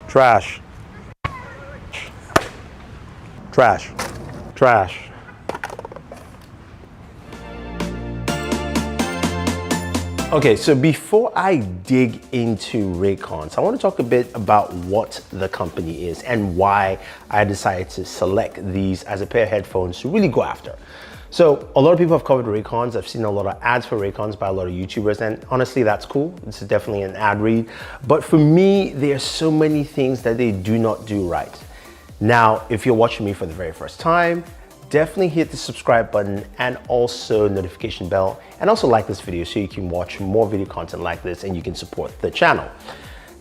Trash. Trash. Trash. Okay, so before I dig into Raycons, I want to talk a bit about what the company is and why I decided to select these as a pair of headphones to really go after. So a lot of people have covered Raycons. I've seen a lot of ads for Raycons by a lot of YouTubers, and honestly, that's cool. This is definitely an ad read. But for me, there are so many things that they do not do right. Now, if you're watching me for the very first time, definitely hit the subscribe button and also notification bell, and also like this video so you can watch more video content like this and you can support the channel.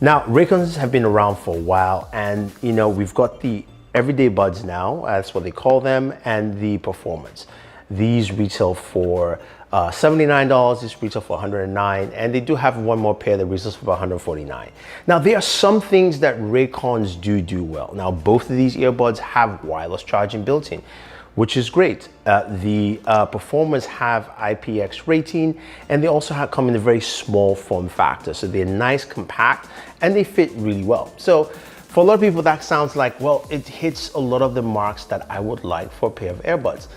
Now, Raycons have been around for a while, and we've got the everyday buds now, that's what they call them, and the performance. These retail for $79, this retail for $109, and they do have one more pair that retails for $149. Now, there are some things that Raycons do well. Now, both of these earbuds have wireless charging built in, which is great. The performers have IPX rating, and they also come in a very small form factor. So they're nice, compact, and they fit really well. So for a lot of people, that sounds like, well, it hits a lot of the marks that I would like for a pair of earbuds.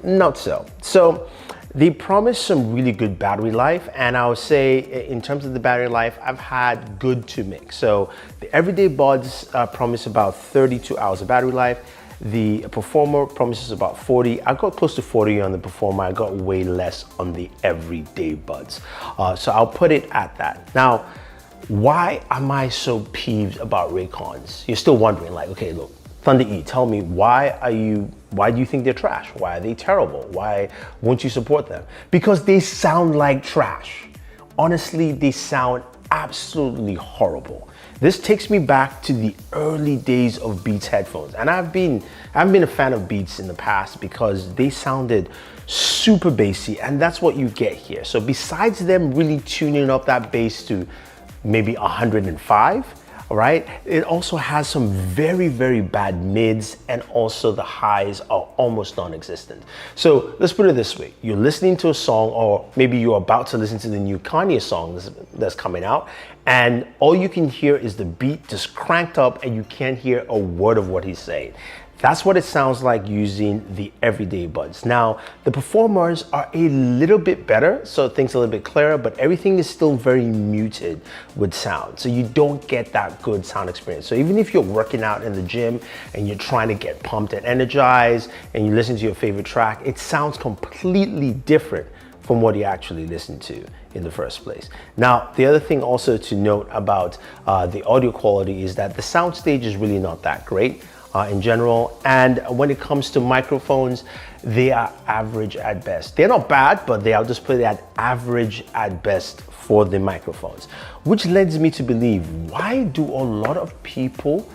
Not so. So they promise some really good battery life, and I would say in terms of the battery life, I've had good to mix. So the everyday buds promise about 32 hours of battery life. The performer promises about 40. I got close to 40 on the performer. I got way less on the everyday buds. So I'll put it at that. Now, why am I so peeved about Raycons? You're still wondering, like, okay, look, Thunder E, tell me, why do you think they're trash? Why are they terrible? Why won't you support them? Because they sound like trash. Honestly, they sound absolutely horrible. This takes me back to the early days of Beats headphones. And I've been a fan of Beats in the past because they sounded super bassy, and that's what you get here. So besides them really tuning up that bass to maybe 105, all right, it also has some very, very bad mids, and also the highs are almost non-existent. So let's put it this way. You're listening to a song, or maybe you're about to listen to the new Kanye song that's coming out, and all you can hear is the beat just cranked up, and you can't hear a word of what he's saying. That's what it sounds like using the everyday buds. Now, the performers are a little bit better, so things are a little bit clearer, but everything is still very muted with sound. So you don't get that good sound experience. So even if you're working out in the gym and you're trying to get pumped and energized and you listen to your favorite track, it sounds completely different from what you actually listened to in the first place. Now, the other thing also to note about the audio quality is that the soundstage is really not that great. In general, and when it comes to microphones, they are average at best. They're not bad, but I'll just put it at average at best for the microphones, which leads me to believe, why do a lot of people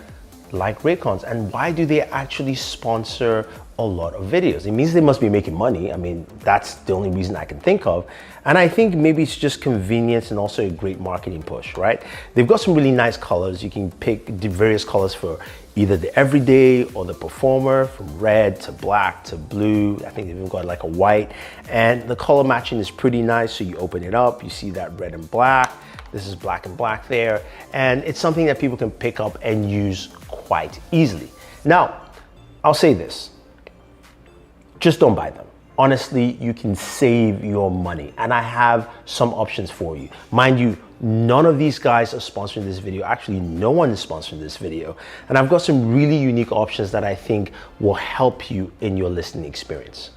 like Raycons, and why do they actually sponsor a lot of videos? It means they must be making money. I mean, that's the only reason I can think of. And I think maybe it's just convenience and also a great marketing push, right? They've got some really nice colors. You can pick the various colors for either the everyday or the performer, from red to black to blue. I think they've even got like a white, and the color matching is pretty nice. So you open it up, you see that red and black. This is black and black there, and it's something that people can pick up and use quite easily. Now, I'll say this, just don't buy them. Honestly, you can save your money, and I have some options for you. Mind you, none of these guys are sponsoring this video. Actually, no one is sponsoring this video. And I've got some really unique options that I think will help you in your listening experience.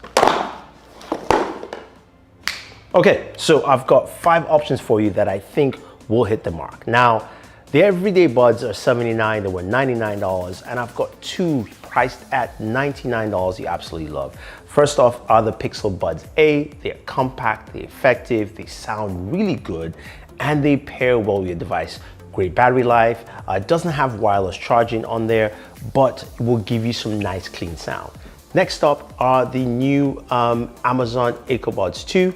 Okay, so I've got 5 options for you that I think will hit the mark. Now, the everyday buds are $79, they were $99, and I've got 2 priced at $99 you absolutely love. First off are the Pixel Buds A. They're compact, they're effective, they sound really good, and they pair well with your device. Great battery life, it doesn't have wireless charging on there, but it will give you some nice clean sound. Next up are the new Amazon EcoBuds 2.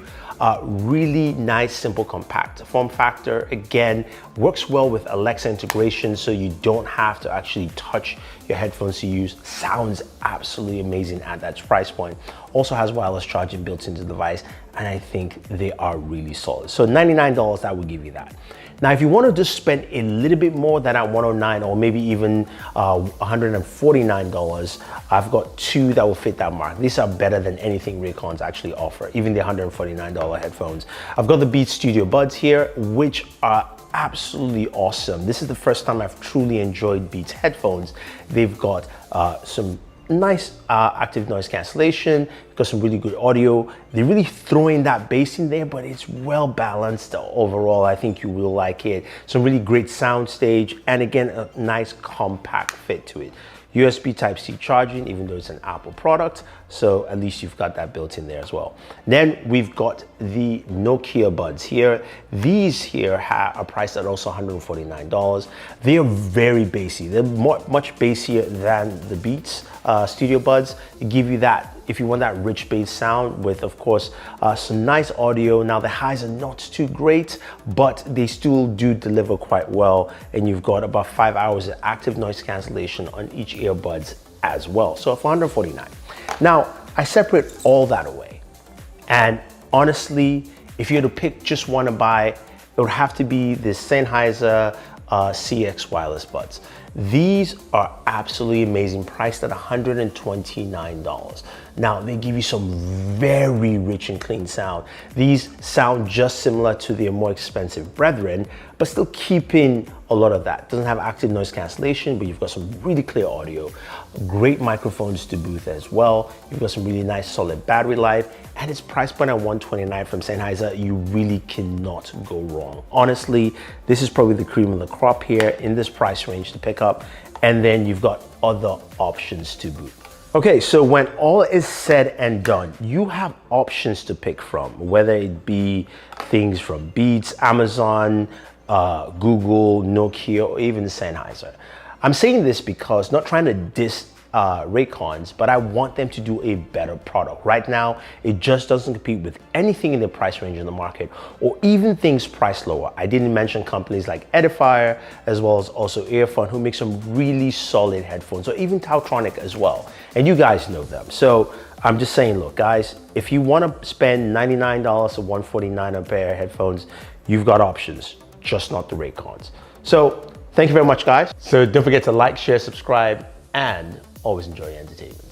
Really nice, simple, compact form factor. Again, works well with Alexa integration, so you don't have to actually touch your headphones to use. Sounds absolutely amazing at that price point. Also has wireless charging built into the device, and I think they are really solid. So $99, that would give you that. Now, if you want to just spend a little bit more than at $109 or maybe even $149, I've got two that will fit that mark. These are better than anything Raycons actually offer, even the $149 headphones. I've got the Beats Studio Buds here, which are absolutely awesome. This is the first time I've truly enjoyed Beats headphones. They've got some nice active noise cancellation, got some really good audio. They really throw in that bass in there, but it's well balanced overall. I think you will like it. Some really great sound stage, and again, a nice compact fit to it. USB Type-C charging, even though it's an Apple product, so at least you've got that built in there as well. Then we've got the Nokia buds here. These here are priced at also $149. They are very bassy. They're much bassier than the Beats Studio Buds. They give you that, if you want that rich bass sound with, of course, some nice audio. Now the highs are not too great, but they still do deliver quite well. And you've got about 5 hours of active noise cancellation on each earbuds as well. So for $149. Now I separate all that away. And honestly, if you had to pick just one to buy, it would have to be the Sennheiser CX Wireless buds. These are absolutely amazing, priced at $129. Now they give you some very rich and clean sound. These sound just similar to their more expensive brethren, but still keeping a lot of that. Doesn't have active noise cancellation, but you've got some really clear audio, great microphones to boot as well. You've got some really nice solid battery life, and it's priced point at $129 from Sennheiser. You really cannot go wrong. Honestly, this is probably the cream of the crop here in this price range to pick up, and then you've got other options to boot. Okay, so when all is said and done, you have options to pick from, whether it be things from Beats, Amazon, Google, Nokia, or even Sennheiser. I'm saying this because, not trying to diss Raycons, but I want them to do a better product. Right now, it just doesn't compete with anything in the price range in the market, or even things priced lower. I didn't mention companies like Edifier, as well as also Earphone, who make some really solid headphones, or even Tautronic as well. And you guys know them. So I'm just saying, look, guys, if you want to spend $99 or $149 on a pair of headphones, you've got options, just not the Raycons. So thank you very much, guys. So don't forget to like, share, subscribe, and always enjoy your entertainment.